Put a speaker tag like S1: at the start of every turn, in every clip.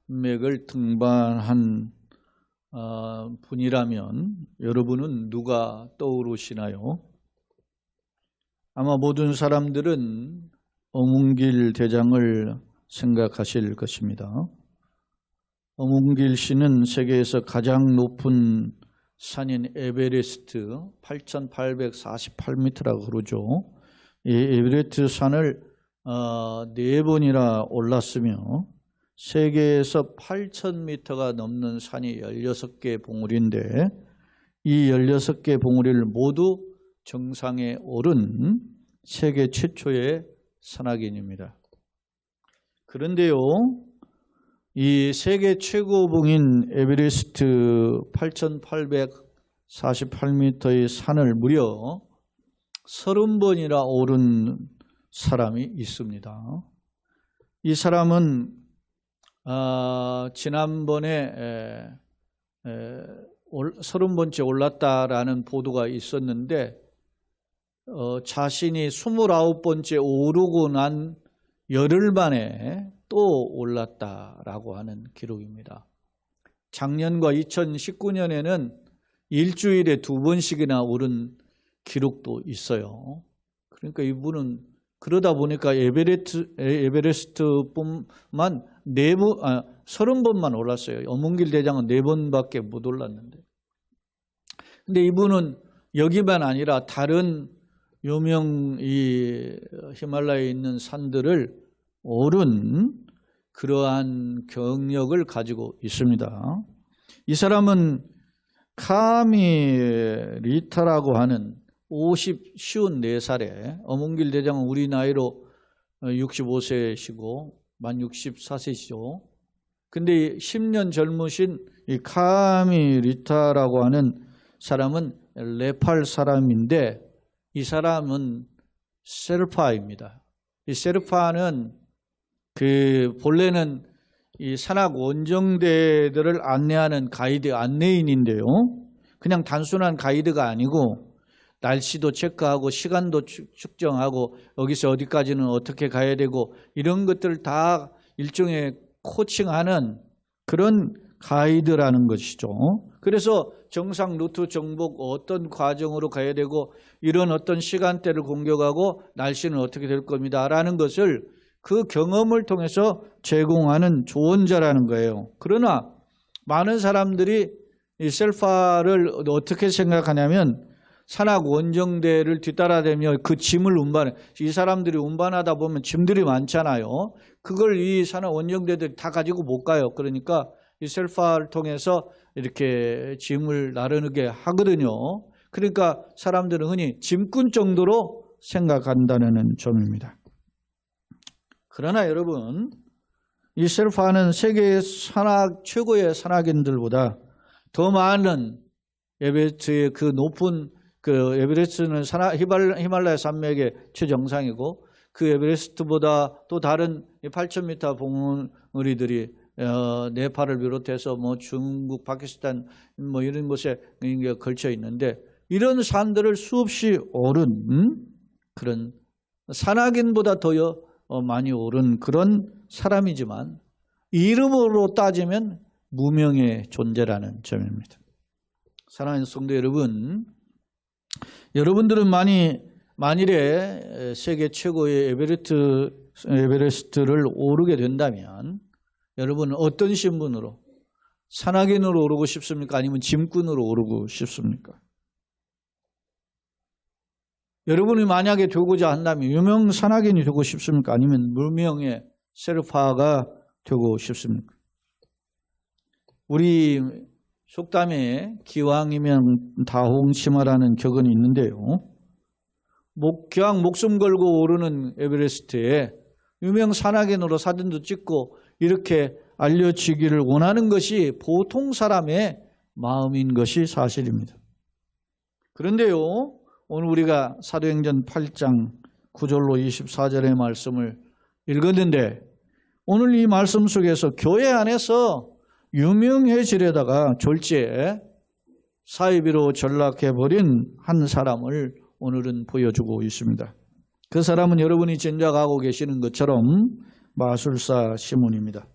S1: 산맥을 등반한 분이라면 여러분은 누가 떠오르시나요? 아마 모든 사람들은 어문길 대장을 생각하실 것입니다. 어문길 씨는 세계에서 가장 높은 산인 에베레스트 8,848m라고 그러죠. 이 에베레스트 산을 4번이나 올랐으며 세계에서 8,000m가 넘는 산이 16개 봉우리인데 이 16개 봉우리를 모두 정상에 오른 세계 최초의 산악인입니다. 그런데요, 이 세계 최고봉인 에베레스트 8,848m의 산을 무려 30번이나 오른 사람이 있습니다. 이 사람은 지난번에 30번째 올랐다라는 보도가 있었는데 자신이 29번째 오르고 난 열흘 만에 또 올랐다라고 하는 기록입니다. 작년과 2019년에는 일주일에 2번씩이나 오른 기록도 있어요. 그러니까 이분은 그러다 보니까 에베레스트뿐만 30번만 올랐어요. 어문길 대장은 4번밖에 못 올랐는데. 근데 이분은 여기만 아니라 다른 유명 이 히말라야에 있는 산들을 오른 그러한 경력을 가지고 있습니다. 이 사람은 카미리타라고 하는 54살에 어문길 대장은 우리 나이로 65세시고 만 64세시죠. 근데 10년 젊으신 이 카미리타라고 하는 사람은 네팔 사람인데 이 사람은 세르파입니다. 이 세르파는 본래는 이 산악 원정대들을 안내하는 가이드 안내인인데요. 그냥 단순한 가이드가 아니고 날씨도 체크하고 시간도 측정하고 여기서 어디까지는 어떻게 가야 되고 이런 것들을 다 일종의 코칭하는 그런 가이드라는 것이죠. 그래서 정상 루트 정복 어떤 과정으로 가야 되고 이런 어떤 시간대를 공격하고 날씨는 어떻게 될 겁니다 라는 것을 그 경험을 통해서 제공하는 조언자라는 거예요. 그러나 많은 사람들이 이 셀파를 어떻게 생각하냐면 산악 원정대를 뒤따라다니며 그 짐을 운반해. 이 사람들이 운반하다 보면 짐들이 많잖아요. 그걸 이 산악 원정대들이 다 가지고 못 가요. 그러니까 이 셀파를 통해서 이렇게 짐을 나르게 하거든요. 그러니까 사람들은 흔히 짐꾼 정도로 생각한다는 점입니다. 그러나 여러분, 이 셀파는 세계 최고의 산악인들보다 더 많은 에베레스트의 그 높은 에베레스트는 히말라야 산맥의 최정상이고 그 에베레스트보다 또 다른 8,000m 봉우리들이 네팔을 비롯해서 중국, 파키스탄 이런 곳에 걸쳐 있는데 이런 산들을 수없이 오른 그런 산악인보다 더 많이 오른 그런 사람이지만 이름으로 따지면 무명의 존재라는 점입니다. 사랑하는 성도 여러분, 여러분들은 만일에 세계 최고의 에베레스트를 오르게 된다면 여러분은 어떤 신분으로 산악인으로 오르고 싶습니까? 아니면 짐꾼으로 오르고 싶습니까? 여러분이 만약에 되고자 한다면 유명 산악인이 되고 싶습니까? 아니면 무명의 세르파가 되고 싶습니까? 우리 속담에 기왕이면 다홍치마라는 격언이 있는데요. 기왕 목숨 걸고 오르는 에베레스트에 유명 산악인으로 사진도 찍고 이렇게 알려지기를 원하는 것이 보통 사람의 마음인 것이 사실입니다. 그런데요, 오늘 우리가 사도행전 8장 9절로 24절의 말씀을 읽었는데 오늘 이 말씀 속에서 교회 안에서 유명해지려다가 졸지에 사이비로 전락해버린 한 사람을 오늘은 보여주고 있습니다. 그 사람은 여러분이 짐작하고 계시는 것처럼 마술사 시몬입니다.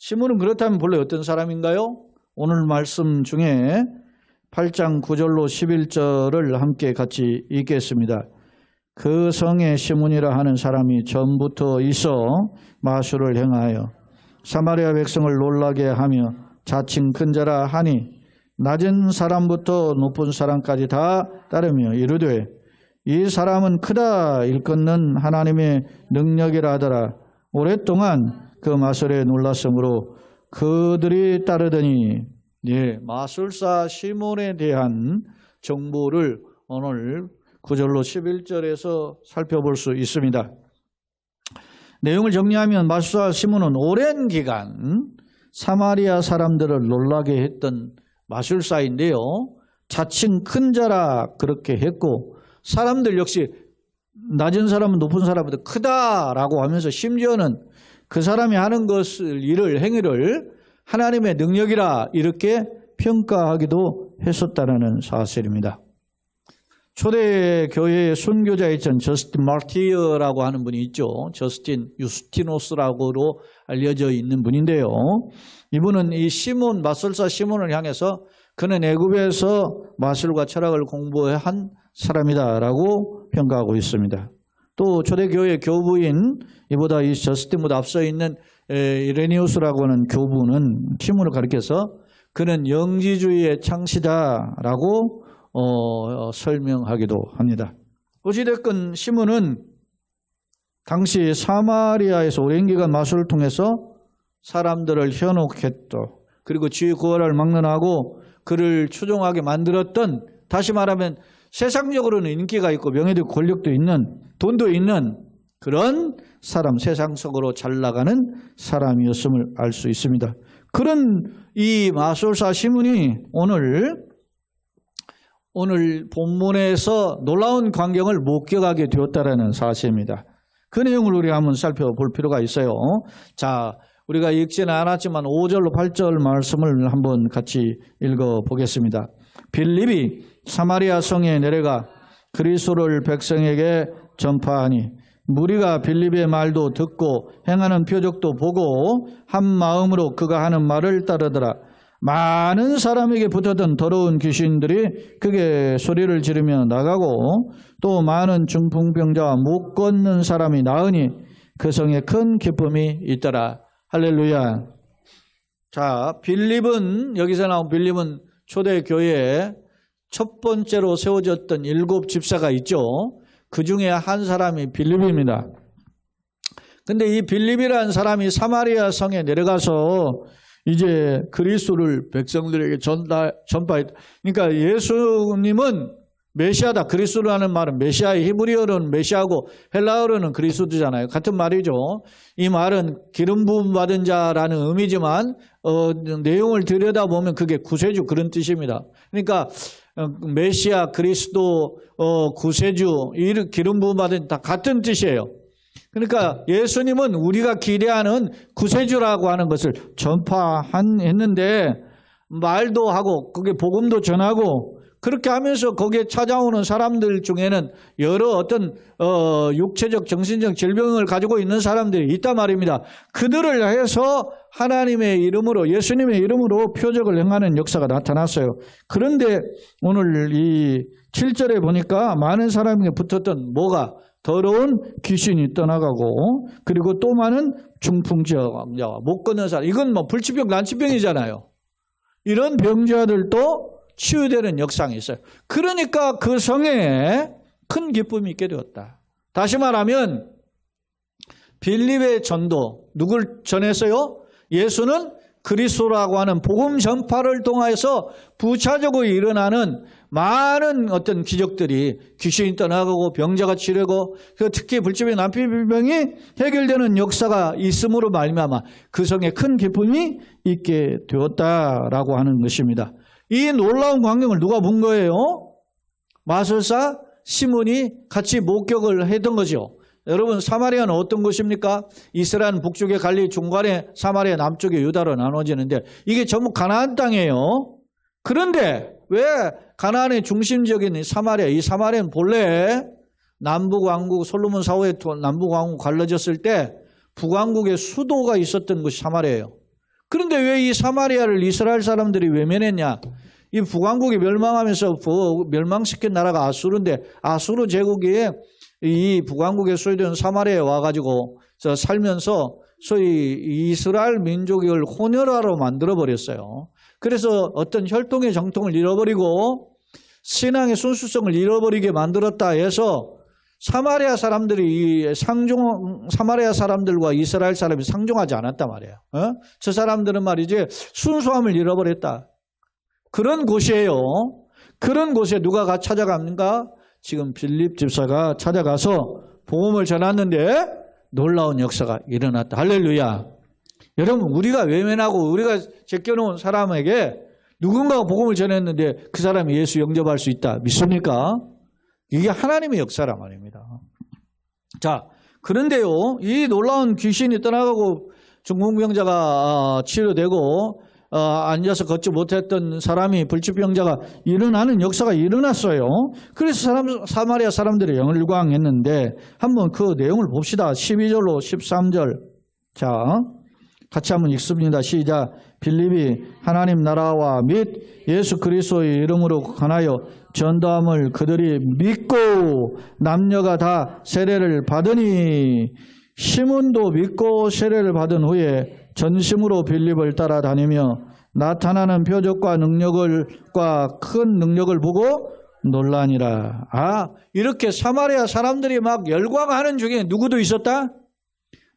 S1: 시몬은 그렇다면 본래 어떤 사람인가요? 오늘 말씀 중에 8장 9절로 11절을 함께 같이 읽겠습니다. 그 성에 시몬이라 하는 사람이 전부터 있어 마술을 행하여 사마리아 백성을 놀라게 하며 자칭 큰 자라 하니 낮은 사람부터 높은 사람까지 다 따르며 이르되 이 사람은 크다 일컫는 하나님의 능력이라 하더라. 오랫동안 그 마술에 놀랐으므로 그들이 따르더니 마술사 시몬에 대한 정보를 오늘 9절로 11절에서 살펴볼 수 있습니다. 내용을 정리하면 마술사 시몬은 오랜 기간 사마리아 사람들을 놀라게 했던 마술사인데요. 자칭 큰 자라 그렇게 했고 사람들 역시 낮은 사람은 높은 사람보다 크다라고 하면서 심지어는 그 사람이 하는 것을 일을 행위를 하나님의 능력이라 이렇게 평가하기도 했었다는 사실입니다. 초대 교회의 순교자였던 저스틴 마르티어라고 하는 분이 있죠. 저스틴 유스티노스라고로 알려져 있는 분인데요. 이분은 이 시몬 마술사 시몬을 향해서 그는 애굽에서 마술과 철학을 공부한 사람이다라고 평가하고 있습니다. 또 초대교회 교부인 이보다 이 저스틴보다 앞서 있는 이레니우스라고 하는 교부는 시몬을 가리켜서 그는 영지주의의 창시다라고 설명하기도 합니다. 어찌됐건 시몬은 당시 사마리아에서 오랜 기간 마술을 통해서 사람들을 현혹했고 그리고 지위 구원을 막론하고 그를 추종하게 만들었던, 다시 말하면 세상적으로는 인기가 있고 명예도 있고 권력도 있는, 돈도 있는 그런 사람, 세상적으로 잘 나가는 사람이었음을 알 수 있습니다. 그런 이 마술사 시몬이 오늘 본문에서 놀라운 광경을 목격하게 되었다는 사실입니다. 그 내용을 우리가 한번 살펴볼 필요가 있어요. 자, 우리가 읽지는 않았지만 5절로 8절 말씀을 한번 같이 읽어보겠습니다. 빌립이 사마리아 성에 내려가 그리스도를 백성에게 전파하니 무리가 빌립의 말도 듣고 행하는 표적도 보고 한 마음으로 그가 하는 말을 따르더라. 많은 사람에게 붙었던 더러운 귀신들이 크게 소리를 지르며 나가고 또 많은 중풍병자와 못 걷는 사람이 나으니 그 성에 큰 기쁨이 있더라. 할렐루야. 자, 빌립은, 여기서 나온 빌립은 초대교회에 첫 번째로 세워졌던 7 집사가 있죠. 그 중에 한 사람이 빌립입니다. 근데 이 빌립이라는 사람이 사마리아 성에 내려가서 이제 그리스도를 백성들에게 전파했다. 그러니까 예수님은 메시아다. 그리스도라는 말은 메시아의 히브리어로는 메시아고 헬라어로는 그리스도잖아요. 같은 말이죠. 이 말은 기름 부음 받은 자라는 의미지만 내용을 들여다보면 그게 구세주 그런 뜻입니다. 그러니까 메시아, 그리스도, 구세주, 기름 부음 받은 다 같은 뜻이에요. 그러니까 예수님은 우리가 기대하는 구세주라고 하는 것을 전파했는데 말도 하고 그게 복음도 전하고 그렇게 하면서 거기에 찾아오는 사람들 중에는 여러 어떤 육체적, 정신적 질병을 가지고 있는 사람들이 있단 말입니다. 그들을 해서 하나님의 이름으로, 예수님의 이름으로 표적을 행하는 역사가 나타났어요. 그런데 오늘 이 7절에 보니까 많은 사람에게 붙었던 뭐가? 더러운 귀신이 떠나가고 그리고 또 많은 중풍자와 못 걷는 사람, 이건 뭐 불치병, 난치병이잖아요. 이런 병자들도 치유되는 역상이 있어요. 그러니까 그 성에 큰 기쁨이 있게 되었다. 다시 말하면 빌립의 전도, 누굴 전했어요? 예수는 그리스도라고 하는 복음 전파를 통해서 부차적으로 일어나는 많은 어떤 기적들이, 귀신이 떠나가고 병자가 치료되고 특히 불치병, 난치병이 해결되는 역사가 있음으로 말미암아 그 성에 큰 기쁨이 있게 되었다라고 하는 것입니다. 이 놀라운 광경을 누가 본 거예요? 마술사 시몬이 같이 목격을 했던 거죠. 여러분, 사마리아는 어떤 곳입니까? 이스라엘 북쪽에 갈릴리 중간에 사마리아, 남쪽에 유다로 나눠지는데 이게 전부 가나안 땅이에요. 그런데 왜 가나안의 중심적인 사마리아, 이 사마리아는 본래 남북왕국, 솔로몬 사후에 남북왕국 갈라졌을 때 북왕국의 수도가 있었던 곳이 사마리아예요. 그런데 왜 이 사마리아를 이스라엘 사람들이 외면했냐? 이 북왕국이 멸망하면서 멸망시킨 나라가 아수르인데 아수르 제국이 이 북왕국에 소유되는 사마리아에 와가지고 살면서 소위 이스라엘 민족을 혼혈화로 만들어버렸어요. 그래서 어떤 혈통의 정통을 잃어버리고 신앙의 순수성을 잃어버리게 만들었다 해서 사마리아 사람들과 이스라엘 사람이 상종하지 않았단 말이에요. 저 사람들은 말이지 순수함을 잃어버렸다. 그런 곳이에요. 그런 곳에 누가 찾아갑니까? 지금 빌립 집사가 찾아가서 복음을 전했는데 놀라운 역사가 일어났다. 할렐루야. 여러분, 우리가 외면하고 우리가 제껴놓은 사람에게 누군가가 복음을 전했는데 그 사람이 예수 영접할 수 있다. 믿습니까? 이게 하나님의 역사란 말입니다. 자, 그런데요, 이 놀라운 귀신이 떠나가고 중풍병자가 치료되고 앉아서 걷지 못했던 사람이 불치병자가 일어나는 역사가 일어났어요. 그래서 사마리아 사람들이 열광했는데 한번 그 내용을 봅시다. 12절로 13절. 자, 같이 한번 읽습니다. 시작. 빌립이 하나님 나라와 및 예수 그리스도의 이름으로 관하여 전도함을 그들이 믿고 남녀가 다 세례를 받으니 시몬도 믿고 세례를 받은 후에 전심으로 빌립을 따라다니며 나타나는 표적과 능력과 큰 능력을 보고 놀라니라. 이렇게 사마리아 사람들이 막 열광하는 중에 누구도 있었다?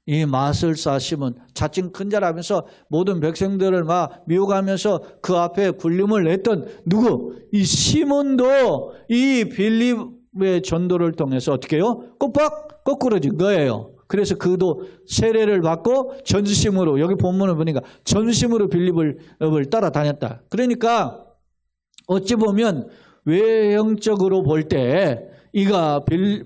S1: 이 마술사 시몬, 자칭 큰 자라면서 모든 백성들을 막 미혹하면서 그 앞에 군림을 냈던 누구? 이 시몬도 이 빌립의 전도를 통해서 어떻게 해요? 꼬박 거꾸러진 거예요. 그래서 그도 세례를 받고 전심으로, 여기 본문을 보니까 전심으로 빌립을 따라다녔다. 그러니까 어찌 보면 외형적으로 볼 때 이가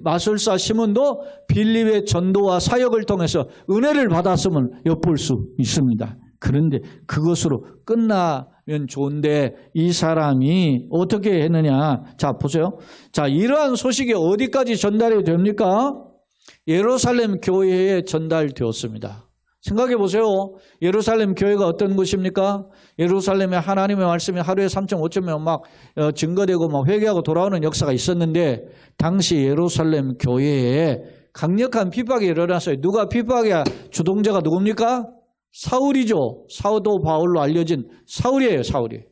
S1: 마술사 시몬도 빌립의 전도와 사역을 통해서 은혜를 받았음을 엿볼 수 있습니다. 그런데 그것으로 끝나면 좋은데 이 사람이 어떻게 했느냐. 자, 보세요. 자, 이러한 소식이 어디까지 전달이 됩니까? 예루살렘 교회에 전달되었습니다. 생각해 보세요. 예루살렘 교회가 어떤 곳입니까? 예루살렘에 하나님의 말씀이 하루에 3,500명 막 증거되고 막 회개하고 돌아오는 역사가 있었는데 당시 예루살렘 교회에 강력한 핍박이 일어났어요. 누가 핍박이야? 주동자가 누굽니까? 사울이죠. 사도 바울로 알려진 사울이에요. 사울이.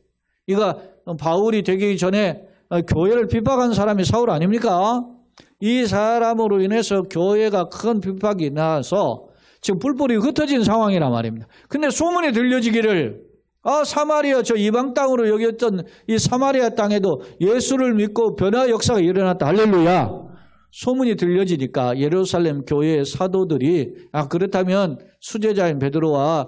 S1: 이거 바울이 되기 전에 교회를 핍박한 사람이 사울 아닙니까? 이 사람으로 인해서 교회가 큰 핍박이 나서 지금 뿔뿔이 흩어진 상황이란 말입니다. 근데 소문이 들려지기를 사마리아 저 이방 땅으로 여겼던 이 사마리아 땅에도 예수를 믿고 변화 역사가 일어났다. 할렐루야. 소문이 들려지니까 예루살렘 교회의 사도들이 그렇다면 수제자인 베드로와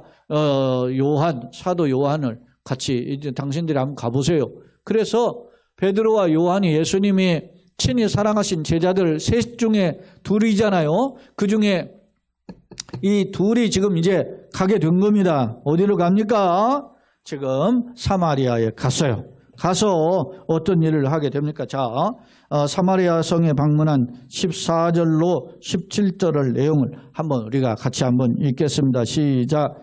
S1: 사도 요한을 같이 이제 당신들이 한번 가보세요. 그래서 베드로와 요한이 예수님이 친히 사랑하신 제자들 셋 중에 둘이잖아요. 그 중에 이 둘이 지금 이제 가게 된 겁니다. 어디로 갑니까? 지금 사마리아에 갔어요. 가서 어떤 일을 하게 됩니까? 자, 사마리아 성에 방문한 14절로 17절의 내용을 한번 우리가 같이 한번 읽겠습니다. 시작.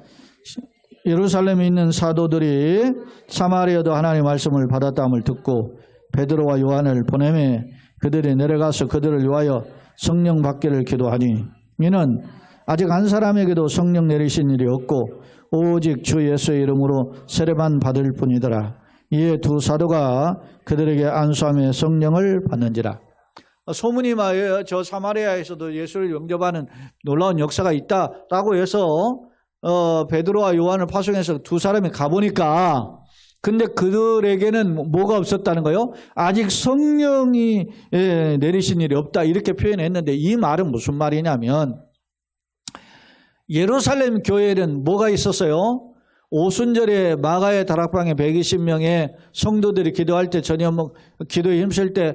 S1: 예루살렘에 있는 사도들이 사마리아도 하나님의 말씀을 받았다함을 듣고 베드로와 요한을 보내매 그들이 내려가서 그들을 위하여 성령 받기를 기도하니 이는 아직 한 사람에게도 성령 내리신 일이 없고 오직 주 예수의 이름으로 세례만 받을 뿐이더라. 이에 두 사도가 그들에게 안수하며 성령을 받는지라. 소문이 마요. 저 사마리아에서도 예수를 영접하는 놀라운 역사가 있다라고 해서 베드로와 요한을 파송해서 두 사람이 가보니까 근데 그들에게는 뭐가 없었다는 거예요? 아직 성령이 내리신 일이 없다 이렇게 표현했는데 이 말은 무슨 말이냐면 예루살렘 교회에는 뭐가 있었어요? 오순절에 마가의 다락방에 120명의 성도들이 기도할 때 저녁 기도에 힘쓸 때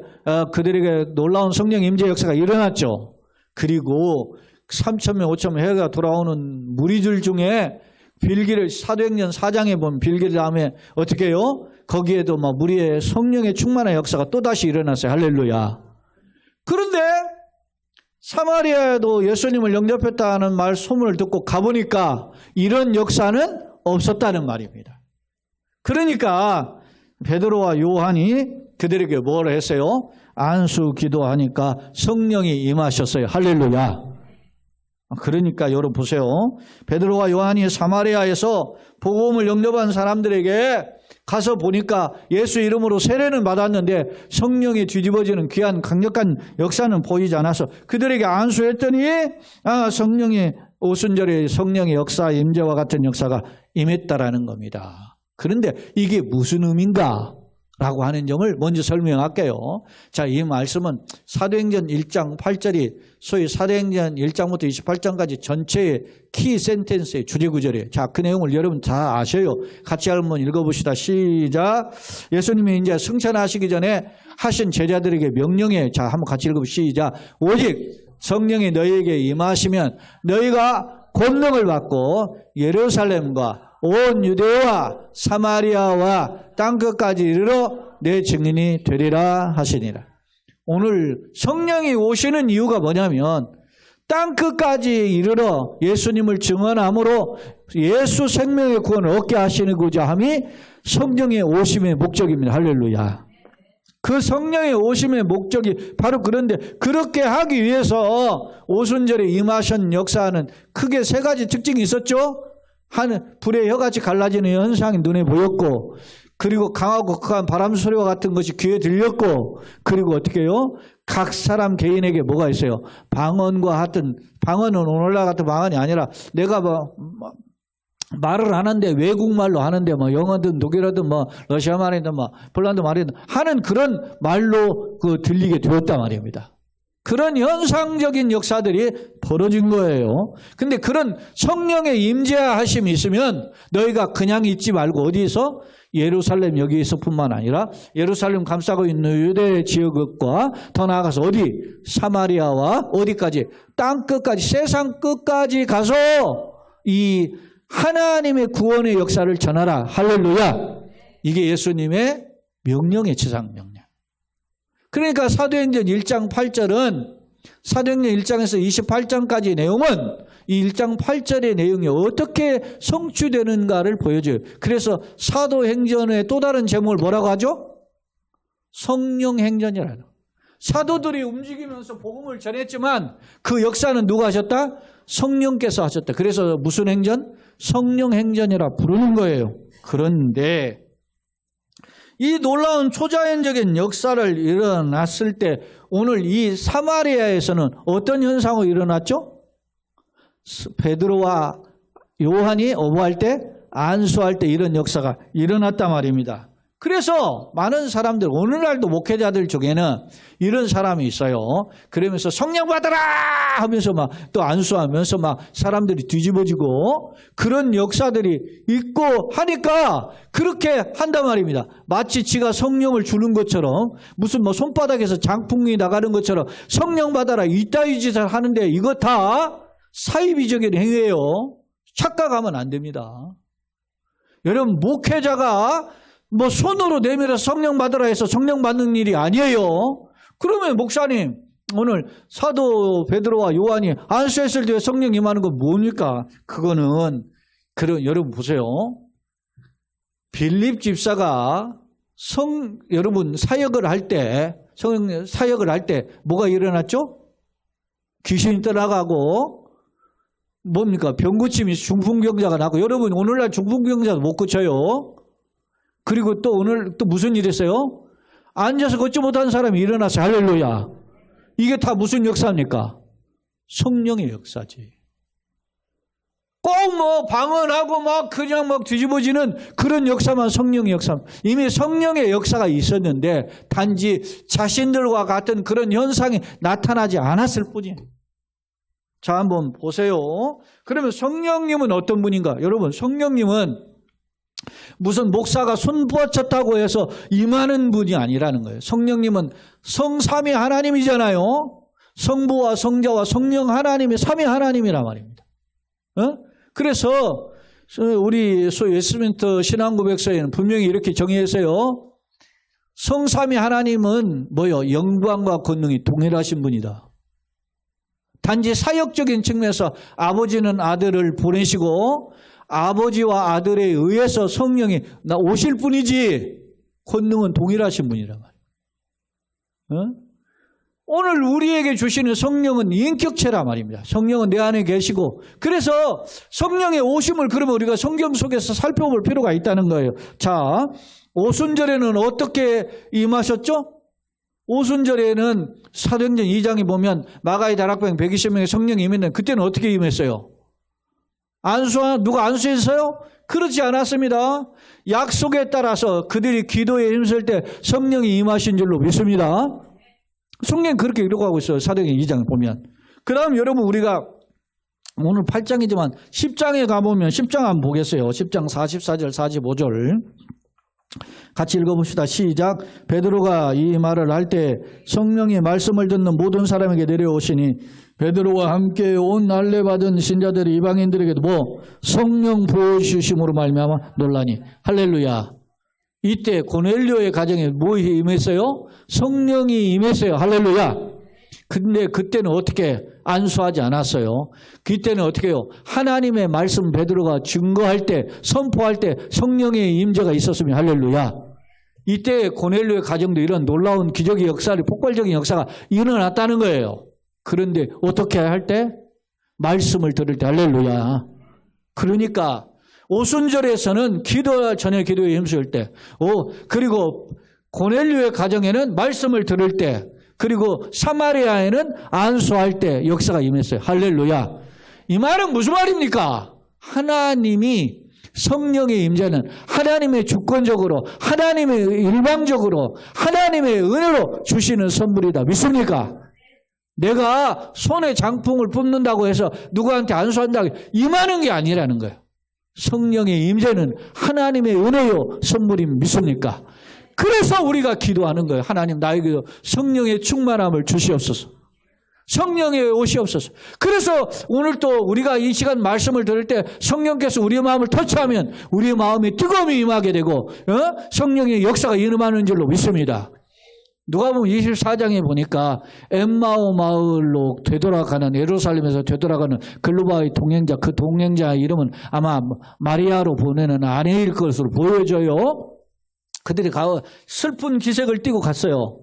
S1: 그들에게 놀라운 성령 임재 역사가 일어났죠. 그리고 3,000명 5,000명 해가 돌아오는 무리들 중에 빌기를 사도행전 4장에 보면 빌기를 다음에 어떻게 해요? 거기에도 막 무리의 성령의 충만한 역사가 또다시 일어났어요. 할렐루야. 그런데 사마리아에도 예수님을 영접했다는 말 소문을 듣고 가보니까 이런 역사는 없었다는 말입니다. 그러니까 베드로와 요한이 그들에게 뭘 했어요? 안수 기도하니까 성령이 임하셨어요. 할렐루야. 그러니까 여러분 보세요. 베드로와 요한이 사마리아에서 복음을 영접한 사람들에게 가서 보니까 예수 이름으로 세례는 받았는데 성령이 뒤집어지는 귀한 강력한 역사는 보이지 않아서 그들에게 안수했더니 성령이 오순절에 성령의 역사, 임재와 같은 역사가 임했다라는 겁니다. 그런데 이게 무슨 의미인가? 라고 하는 점을 먼저 설명할게요. 자, 이 말씀은 사도행전 1장 8절이 소위 사도행전 1장부터 28장까지 전체의 키 센텐스의 주제구절이에요. 자, 그 내용을 여러분 다 아셔요. 같이 한번 읽어봅시다. 시작. 예수님이 이제 승천하시기 전에 하신 제자들에게 명령해. 자, 한번 같이 읽어봅시다. 시작. 오직 성령이 너희에게 임하시면 너희가 권능을 받고 예루살렘과 온 유대와 사마리아와 땅끝까지 이르러 내 증인이 되리라 하시니라. 오늘 성령이 오시는 이유가 뭐냐면 땅끝까지 이르러 예수님을 증언함으로 예수 생명의 구원을 얻게 하시는고자 함이 성령의 오심의 목적입니다. 할렐루야. 그 성령의 오심의 목적이 바로 그런데 그렇게 하기 위해서 오순절에 임하신 역사는 크게 세 가지 특징이 있었죠. 불의 혀같이 갈라지는 현상이 눈에 보였고, 그리고 강하고 극한 바람 소리와 같은 것이 귀에 들렸고, 그리고 어떻게 해요? 각 사람 개인에게 뭐가 있어요? 방언과 같은, 방언은 오늘날 같은 방언이 아니라 내가 말을 하는데 외국말로 하는데 영어든 독일어든 러시아 말이든 폴란드 말이든 하는 그런 말로 들리게 되었단 말입니다. 그런 현상적인 역사들이 벌어진 거예요. 근데 그런 성령의 임재하심이 있으면 너희가 그냥 있지 말고 어디서? 예루살렘 여기에서뿐만 아니라 예루살렘 감싸고 있는 유대 지역과 더 나아가서 어디? 사마리아와 어디까지? 땅 끝까지, 세상 끝까지 가서 이 하나님의 구원의 역사를 전하라. 할렐루야. 이게 예수님의 명령의 지상명령. 그러니까 사도행전 1장 8절은 사도행전 1장에서 28장까지 내용은 이 1장 8절의 내용이 어떻게 성취되는가를 보여줘요. 그래서 사도행전의 또 다른 제목을 뭐라고 하죠? 성령행전이라는. 사도들이 움직이면서 복음을 전했지만 그 역사는 누가 하셨다? 성령께서 하셨다. 그래서 무슨 행전? 성령행전이라 부르는 거예요. 그런데 이 놀라운 초자연적인 역사를 일어났을 때 오늘 이 사마리아에서는 어떤 현상이 일어났죠? 베드로와 요한이 어부할 때 안수할 때 이런 역사가 일어났단 말입니다. 그래서 많은 사람들, 오늘날도 목회자들 중에는 이런 사람이 있어요. 그러면서 성령 받아라 하면서 또 안수하면서 사람들이 뒤집어지고 그런 역사들이 있고 하니까 그렇게 한단 말입니다. 마치 지가 성령을 주는 것처럼 무슨 손바닥에서 장풍이 나가는 것처럼 성령 받아라 이따위 짓을 하는데 이거 다 사이비적인 행위예요. 착각하면 안 됩니다. 여러분 목회자가 손으로 내밀어 성령 받으라 해서 성령 받는 일이 아니에요. 그러면 목사님 오늘 사도 베드로와 요한이 안수했을 때 성령 임하는 건 뭡니까? 그거는 여러분 보세요. 빌립 집사가 여러분 사역을 할 때 뭐가 일어났죠? 귀신이 떠나가고 뭡니까? 병 고침이 중풍병자가 나고 여러분 오늘날 중풍병자도 못 고쳐요. 그리고 또 오늘 또 무슨 일이 있어요? 앉아서 걷지 못하는 사람이 일어나서 할렐루야. 이게 다 무슨 역사입니까? 성령의 역사지. 꼭 방언하고 그냥 뒤집어지는 그런 역사만 성령의 역사. 이미 성령의 역사가 있었는데 단지 자신들과 같은 그런 현상이 나타나지 않았을 뿐이에요. 자, 한번 보세요. 그러면 성령님은 어떤 분인가? 여러분, 성령님은 무슨 목사가 손 뻗쳤다고 해서 임하는 분이 아니라는 거예요. 성령님은 성삼위 하나님이잖아요. 성부와 성자와 성령 하나님이 삼위 하나님이란 말입니다. 그래서 우리 웨스트민스터 신앙고백서에는 분명히 이렇게 정의했어요. 성삼위 하나님은 영광과 권능이 동일하신 분이다. 단지 사역적인 측면에서 아버지는 아들을 보내시고 아버지와 아들에 의해서 성령이 오실 뿐이지 권능은 동일하신 분이란 말이에요. 오늘 우리에게 주시는 성령은 인격체란 말입니다. 성령은 내 안에 계시고, 그래서 성령의 오심을 그러면 우리가 성경 속에서 살펴볼 필요가 있다는 거예요. 자, 오순절에는 어떻게 임하셨죠? 오순절에는 사도행전 2장에 보면 마가의 다락방 120명의 성령이 임했는데 그때는 어떻게 임했어요? 누가 안수했어요? 그렇지 않았습니다. 약속에 따라서 그들이 기도에 힘쓸 때 성령이 임하신 줄로 믿습니다. 성령 그렇게 기록하고 있어요. 사도행전 2장을 보면. 그 다음 여러분 우리가 오늘 8장이지만 10장에 가보면 10장 한번 보겠어요. 10장 44절 45절 같이 읽어봅시다. 시작. 베드로가 이 말을 할 때 성령이 말씀을 듣는 모든 사람에게 내려오시니 베드로와 함께 온 날래 받은 신자들이 이방인들에게도 성령 부어주심으로 말미암아 놀라니. 할렐루야. 이때 고넬료의 가정에 뭐에 임했어요? 성령이 임했어요. 할렐루야. 근데 그때는 어떻게 안수하지 않았어요. 그때는 어떻게 해요? 하나님의 말씀 베드로가 증거할 때, 선포할 때 성령의 임재가 있었으면 할렐루야. 이때 고넬료의 가정도 이런 놀라운 기적의 역사를, 폭발적인 역사가 일어났다는 거예요. 그런데 어떻게 할 때? 말씀을 들을 때 할렐루야. 그러니까 오순절에서는 저녁 기도에 힘쓸 때, 그리고 고넬료의 가정에는 말씀을 들을 때, 그리고 사마리아에는 안수할 때 역사가 임했어요. 할렐루야. 이 말은 무슨 말입니까? 하나님이 성령의 임재는 하나님의 주권적으로, 하나님의 일방적으로, 하나님의 은혜로 주시는 선물이다. 믿습니까? 내가 손에 장풍을 뿜는다고 해서 누구한테 안수한다고 임하는 게 아니라는 거예요. 성령의 임재는 하나님의 은혜요 선물임. 믿습니까? 그래서 우리가 기도하는 거예요. 하나님 나에게도 성령의 충만함을 주시옵소서. 성령의 오시옵소서. 그래서 오늘 또 우리가 이 시간 말씀을 들을 때 성령께서 우리의 마음을 터치하면 우리의 마음에 뜨거움이 임하게 되고 성령의 역사가 임하는 줄로 믿습니다. 누가복음 24장에 보니까 엠마오 마을로 되돌아가는, 예루살렘에서 되돌아가는 글로바의 동행자, 그 동행자의 이름은 아마 마리아로 보내는 아내일 것으로 보여져요. 그들이 슬픈 기색을 띠고 갔어요.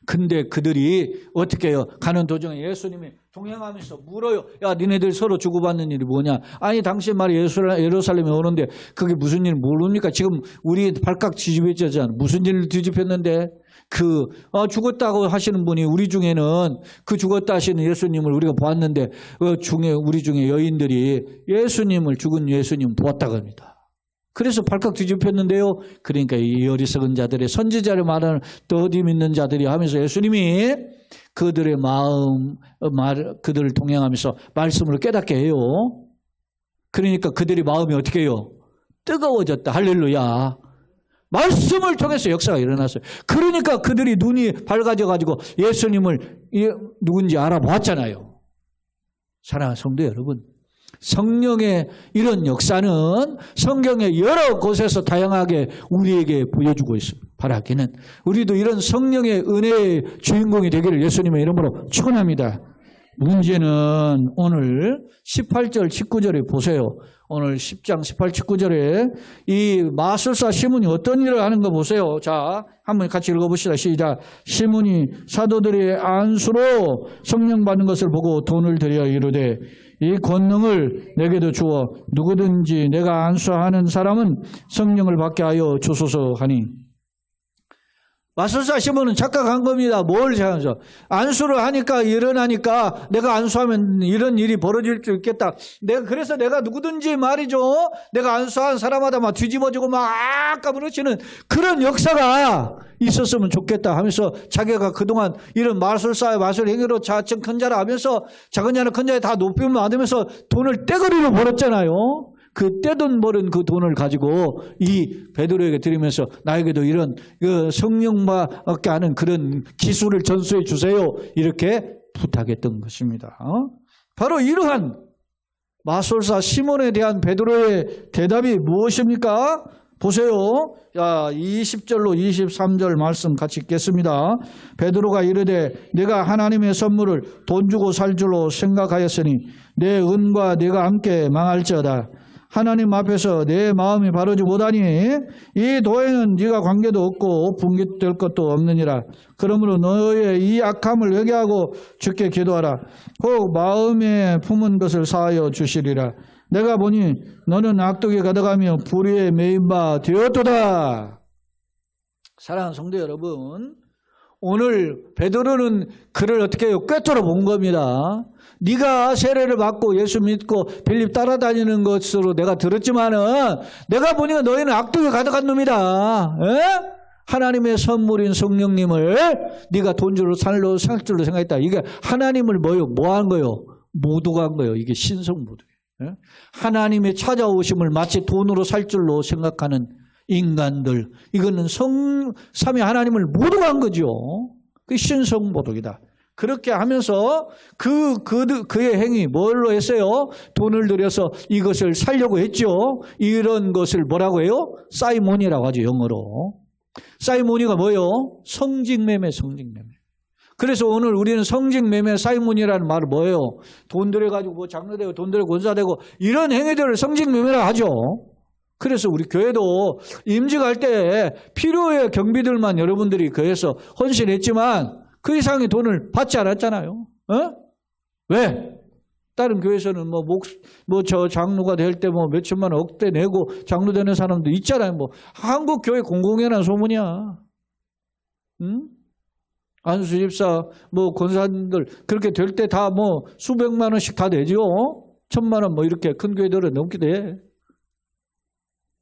S1: 근데 그들이 어떻게 해요? 가는 도중에 예수님이 동행하면서 물어요. 야, 니네들 서로 주고받는 일이 뭐냐? 아니, 당신 말이 예루살렘에 오는데 그게 무슨 일 모릅니까? 지금 우리 발칵 뒤집혀졌잖아. 무슨 일을 뒤집혔는데? 죽었다고 하시는 분이 우리 중에는 그 죽었다 하시는 예수님을 우리가 보았는데, 우리 중에 여인들이 죽은 예수님 보았다고 합니다. 그래서 발칵 뒤집혔는데요. 그러니까 이 어리석은 자들의 선지자를 말하는 더디 믿는 자들이 하면서 예수님이 그들의 그들을 동행하면서 말씀을 깨닫게 해요. 그러니까 그들의 마음이 어떻게 해요? 뜨거워졌다. 할렐루야. 말씀을 통해서 역사가 일어났어요. 그러니까 그들이 눈이 밝아져가지고 예수님을 누군지 알아보았잖아요. 사랑하는 성도 여러분, 성령의 이런 역사는 성경의 여러 곳에서 다양하게 우리에게 보여주고 있습니다. 바라기는 우리도 이런 성령의 은혜의 주인공이 되기를 예수님의 이름으로 축원합니다. 문제는 오늘 18절 19절에 보세요. 오늘 10장 18, 19절에 이 마술사 시몬이 어떤 일을 하는 거 보세요. 자, 한번 같이 읽어봅시다. 시작. 시몬이 사도들의 안수로 성령 받는 것을 보고 돈을 들여 이르되 이 권능을 내게도 주어 누구든지 내가 안수하는 사람은 성령을 받게 하여 주소서 하니. 마술사 시몬은 착각한 겁니다. 뭘 생각하죠? 안수를 하니까 일어나니까 내가 안수하면 이런 일이 벌어질 수 있겠다. 그래서 내가 누구든지 말이죠. 내가 안수한 사람마다 막 뒤집어지고 막 까부러치는 그런 역사가 있었으면 좋겠다 하면서 자기가 그동안 이런 마술사의 마술 행위로 자칭 큰 자라 하면서 작은 자는 큰 자에 다 높임을 받으면서 돈을 떼거리로 벌었잖아요. 그 떼돈 벌은 그 돈을 가지고 이 베드로에게 드리면서 나에게도 이런 성령 받게 하는 그런 기술을 전수해 주세요. 이렇게 부탁했던 것입니다. 바로 이러한 마술사 시몬에 대한 베드로의 대답이 무엇입니까? 보세요. 20절로 23절 말씀 같이 읽겠습니다. 베드로가 이르되 내가 하나님의 선물을 돈 주고 살 줄로 생각하였으니 내 은과 네가 함께 망할지어다. 하나님 앞에서 내 마음이 바르지 못하니 이 도에는 네가 관계도 없고 분깃될 것도 없느니라. 그러므로 너의 이 악함을 회개하고 주께 기도하라. 혹 마음에 품은 것을 사하여 주시리라. 내가 보니 너는 악독에 가득하며 불의에 매인 바 되었도다. 사랑하는 성도 여러분, 오늘 베드로는 그를 어떻게 해요? 꿰뚫어 본 겁니다. 네가 세례를 받고 예수 믿고 빌립 따라다니는 것으로 내가 들었지만은 내가 보니까 너희는 악독에 가득한 놈이다. 에? 하나님의 선물인 성령님을 네가 돈줄로 살로 살 줄로 생각했다. 이게 하나님을 뭐 한 거요? 모독한 거요. 이게 신성모독이에요. 하나님의 찾아오심을 마치 돈으로 살 줄로 생각하는 인간들, 이거는 삼위 하나님을 모독한 거죠. 그게 신성모독이다. 그렇게 하면서 그의 행위 뭘로 했어요? 돈을 들여서 이것을 살려고 했죠. 이런 것을 뭐라고 해요? 사이몬이라고 하죠, 영어로. 사이몬이가 뭐예요? 성직매매. 그래서 오늘 우리는 성직매매 사이몬이라는 말을 뭐예요? 돈 들여가지고 뭐 장로되고 돈 들여 권사되고 이런 행위들을 성직매매라 하죠. 그래서 우리 교회도 임직할 때 필요의 경비들만 여러분들이 교회에서 헌신했지만 그 이상의 돈을 받지 않았잖아요. 왜? 다른 교회에서는 저 장로가 될 때 몇천만 원 억대 내고 장로 되는 사람도 있잖아요. 한국 교회 공공연한 소문이야. 응? 안수 집사, 권사님들 그렇게 될 때 다 수백만 원씩 다 내죠. 1,000만 원 이렇게 큰 교회들은 넘기도 해.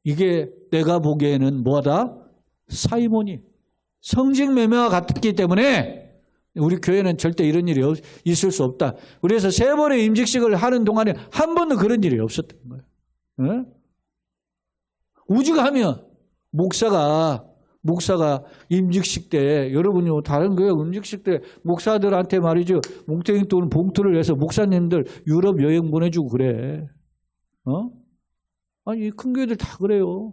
S1: 이게 내가 보기에는 뭐하다? 사이몬이 성직매매와 같기 때문에 우리 교회는 절대 이런 일이 있을 수 없다. 그래서 3번의 임직식을 하는 동안에 한 번도 그런 일이 없었던 거예요. 네? 오직하면 목사가 임직식 때, 여러분이 다른 교회 임직식 때 목사들한테 말이죠, 뭉탱이 또는 봉투를 내서 목사님들 유럽 여행 보내주고 그래. 아니 큰 교회들 다 그래요.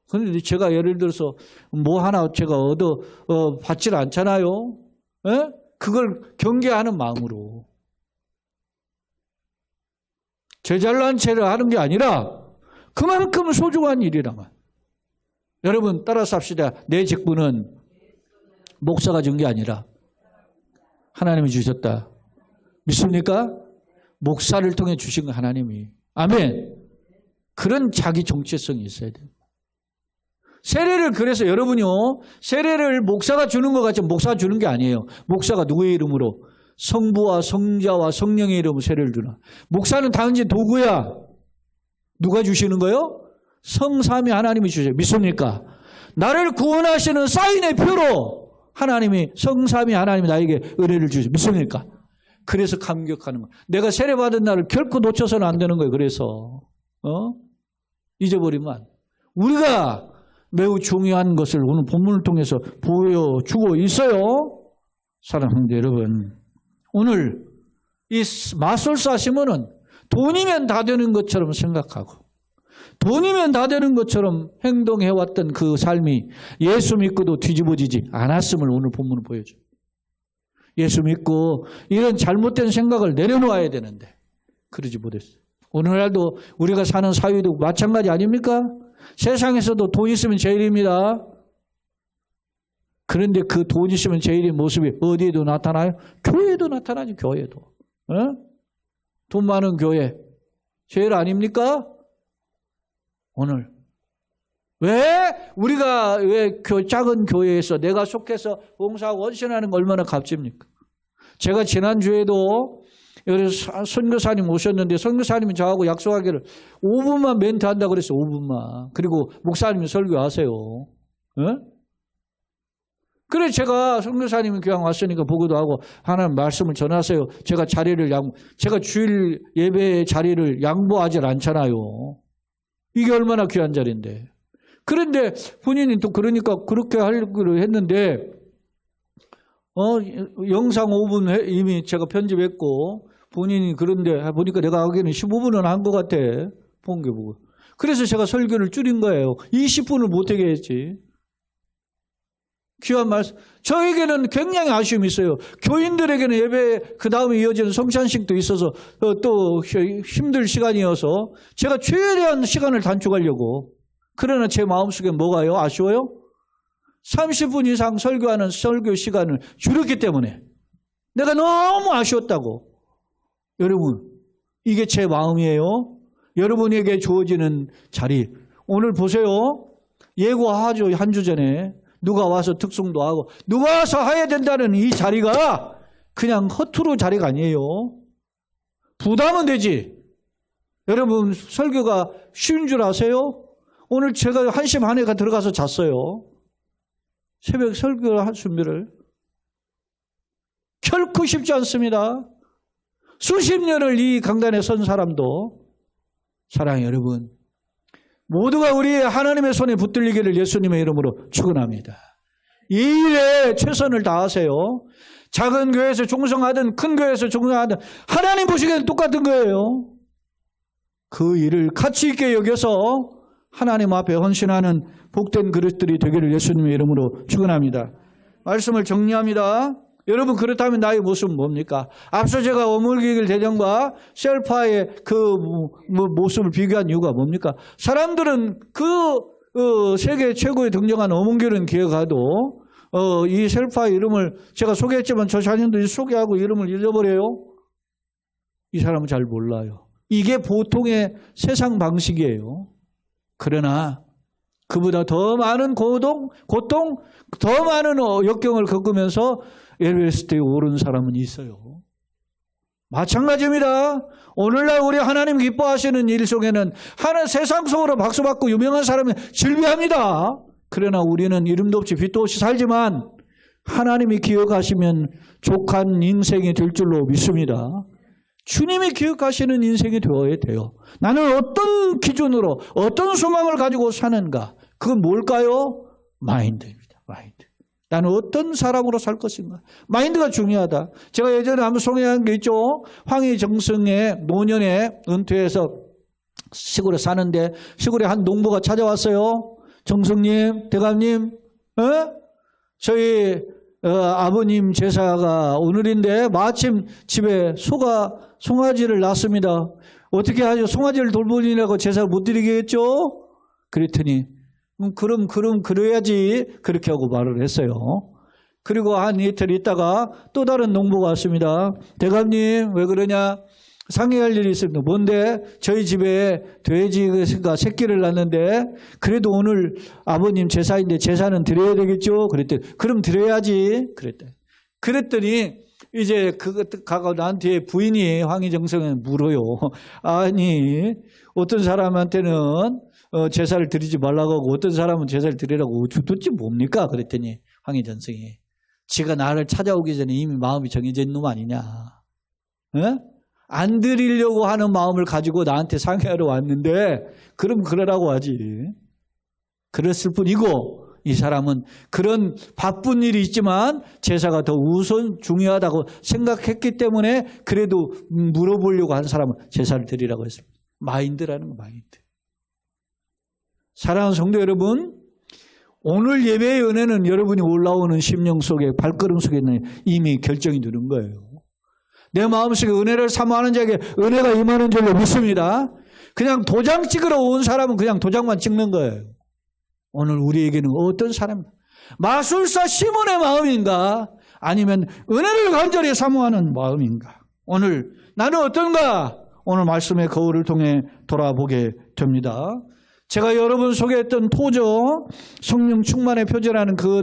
S1: 그런데 제가 예를 들어서 하나 제가 받질 않잖아요. 에? 그걸 경계하는 마음으로. 제 잘난 체를 하는 게 아니라 그만큼 소중한 일이라면. 여러분 따라서 합시다. 내 직분은 목사가 준 게 아니라 하나님이 주셨다. 믿습니까? 목사를 통해 주신 거 하나님이. 아멘. 그런 자기 정체성이 있어야 돼요. 세례를 그래서 여러분요, 세례를 목사가 주는 것 같지만 목사가 주는 게 아니에요. 목사가 누구의 이름으로? 성부와 성자와 성령의 이름으로 세례를 주나. 목사는 단지 도구야. 누가 주시는 거예요? 성삼위 하나님이 주셔요. 믿습니까? 나를 구원하시는 사인의 표로 하나님이 성삼위 하나님이 나에게 은혜를 주셔요. 믿습니까? 그래서 감격하는 거예요. 내가 세례 받은 날을 결코 놓쳐서는 안 되는 거예요. 그래서 잊어버리면 우리가 매우 중요한 것을 오늘 본문을 통해서 보여주고 있어요. 사랑하는 여러분, 오늘 이 마술사 시몬은 돈이면 다 되는 것처럼 생각하고 돈이면 다 되는 것처럼 행동해왔던 그 삶이 예수 믿고도 뒤집어지지 않았음을 오늘 본문은 보여줘요. 예수 믿고 이런 잘못된 생각을 내려놓아야 되는데 그러지 못했어요. 오늘날도 우리가 사는 사회도 마찬가지 아닙니까? 세상에서도 돈 있으면 제일입니다. 그런데 그 돈 있으면 제일인 모습이 어디에도 나타나요? 교회에도 나타나죠. 교회도. 돈 많은 교회 제일 아닙니까? 오늘 우리가 작은 교회에서 내가 속해서 봉사하고 헌신하는 거 얼마나 값집니까? 제가 지난주에도 선교사님 오셨는데 선교사님이 저하고 약속하기를 5분만 멘트한다고 그랬어요. 5분만. 그리고 목사님이 설교하세요. 그래 제가 선교사님이 그냥 왔으니까 보기도 하고 하나님 말씀을 전하세요. 제가 주일 예배 자리를 양보하지 않잖아요. 이게 얼마나 귀한 자리인데. 그런데 본인이 또 그러니까 그렇게 하려고 했는데 영상 5분 이미 제가 편집했고 본인이 그런데 보니까 내가 하기에는 15분은 한 것 같아. 본 게 보고. 그래서 제가 설교를 줄인 거예요. 20분을 못하게 했지. 귀한 말씀. 저에게는 굉장히 아쉬움이 있어요. 교인들에게는 예배 그 다음에 이어지는 성찬식도 있어서 또 힘들 시간이어서 제가 최대한 시간을 단축하려고. 그러나 제 마음속에 뭐가요? 아쉬워요? 30분 이상 설교하는 설교 시간을 줄였기 때문에 내가 너무 아쉬웠다고. 여러분, 이게 제 마음이에요. 여러분에게 주어지는 자리. 오늘 보세요. 예고하죠. 한 주 전에. 누가 와서 특송도 하고 누가 와서 해야 된다는 이 자리가 그냥 허투루 자리가 아니에요. 부담은 되지. 여러분 설교가 쉬운 줄 아세요? 오늘 제가 1시 반에 들어가서 잤어요. 새벽 설교 할 준비를. 결코 쉽지 않습니다. 수십 년을 이 강단에 선 사람도 사랑해 여러분. 모두가 우리의 하나님의 손에 붙들리기를 예수님의 이름으로 축원합니다. 이 일에 최선을 다하세요. 작은 교회에서 종성하든 큰 교회에서 종성하든 하나님 보시기에는 똑같은 거예요. 그 일을 가치 있게 여겨서 하나님 앞에 헌신하는 복된 그릇들이 되기를 예수님의 이름으로 축원합니다. 말씀을 정리합니다. 여러분 그렇다면 나의 모습은 뭡니까? 앞서 제가 어물기길 대전과 셀파의 그 모습을 비교한 이유가 뭡니까? 사람들은 그 세계 최고의 등정한 어문길은 기억하도 이 셀파의 이름을 제가 소개했지만 저 자신도 소개하고 이름을 잃어버려요. 이 사람은 잘 몰라요. 이게 보통의 세상 방식이에요. 그러나 그보다 더 많은 고통, 더 많은 역경을 겪으면서 에베레스트에 오른 사람은 있어요. 마찬가지입니다. 오늘날 우리 하나님 기뻐하시는 일 속에는 세상 속으로 박수받고 유명한 사람이 즐비합니다. 그러나 우리는 이름도 없이 빛도 없이 살지만 하나님이 기억하시면 족한 인생이 될 줄로 믿습니다. 주님이 기억하시는 인생이 되어야 돼요. 나는 어떤 기준으로 어떤 소망을 가지고 사는가? 그건 뭘까요? 마인드입니다. 마인드. 나는 어떤 사람으로 살 것인가? 마인드가 중요하다. 제가 예전에 한번 소개한 게 있죠. 황희정성의 노년에 은퇴해서 시골에 사는데 시골에 한 농부가 찾아왔어요. 정성님, 대감님, 저희 아버님 제사가 오늘인데 마침 집에 송아지를 낳습니다. 어떻게 하죠? 송아지를 돌보느라고 제사를 못 드리겠죠? 그랬더니 그럼 그래야지 그렇게 하고 말을 했어요. 그리고 한 이틀 있다가 또 다른 농부가 왔습니다. 대감님 왜 그러냐? 상의할 일이 있습니다. 뭔데? 저희 집에 돼지가 새끼를 낳는데 그래도 오늘 아버님 제사인데 제사는 드려야 되겠죠? 그랬더니 그럼 드려야지 그랬더니 이제 그가 나한테 부인이 황희정성은 물어요. 아니 어떤 사람한테는 제사를 드리지 말라고 하고 어떤 사람은 제사를 드리라고 도대체 뭡니까? 그랬더니 황희정성이 지가 나를 찾아오기 전에 이미 마음이 정해져 있는 놈 아니냐. 안 드리려고 하는 마음을 가지고 나한테 상의하러 왔는데 그럼 그러라고 하지. 그랬을 뿐이고 이 사람은 그런 바쁜 일이 있지만 제사가 더 우선 중요하다고 생각했기 때문에 그래도 물어보려고 한 사람은 제사를 드리라고 했습니다. 마인드라는 거 마인드. 사랑하는 성도 여러분, 오늘 예배의 은혜는 여러분이 올라오는 심령 속에 발걸음 속에 이미 결정이 되는 거예요. 내 마음속에 은혜를 사모하는 자에게 은혜가 임하는 줄로 믿습니다. 그냥 도장 찍으러 온 사람은 그냥 도장만 찍는 거예요. 오늘 우리에게는 어떤 사람인가? 마술사 시몬의 마음인가? 아니면 은혜를 간절히 사모하는 마음인가? 오늘 나는 어떤가? 오늘 말씀의 거울을 통해 돌아보게 됩니다. 제가 여러분 소개했던 토저, 성령 충만의 표제라는 그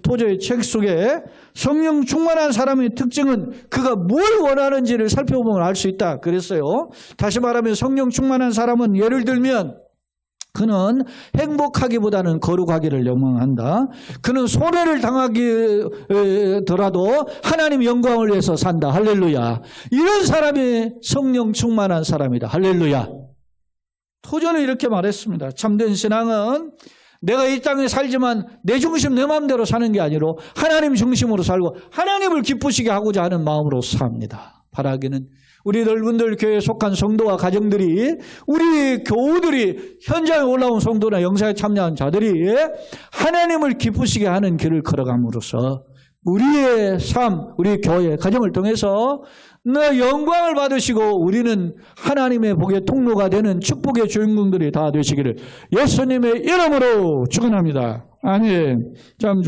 S1: 토저의 책 속에 성령 충만한 사람의 특징은 그가 뭘 원하는지를 살펴보면 알 수 있다 그랬어요. 다시 말하면 성령 충만한 사람은 예를 들면 그는 행복하기보다는 거룩하기를 열망한다. 그는 손해를 당하더라도 하나님 영광을 위해서 산다. 할렐루야. 이런 사람이 성령 충만한 사람이다. 할렐루야. 토저는 이렇게 말했습니다. 참된 신앙은 내가 이 땅에 살지만 내 중심 내 마음대로 사는 게 아니라 하나님 중심으로 살고 하나님을 기쁘시게 하고자 하는 마음으로 삽니다. 바라기는 우리 넓은들 교회에 속한 성도와 가정들이, 우리 교우들이, 현장에 올라온 성도나 영사에 참여한 자들이 하나님을 기쁘시게 하는 길을 걸어감으로써 우리의 삶, 우리 교회, 가정을 통해서 너 영광을 받으시고 우리는 하나님의 복의 통로가 되는 축복의 주인공들이 다 되시기를 예수님의 이름으로 축원합니다. 아멘. 참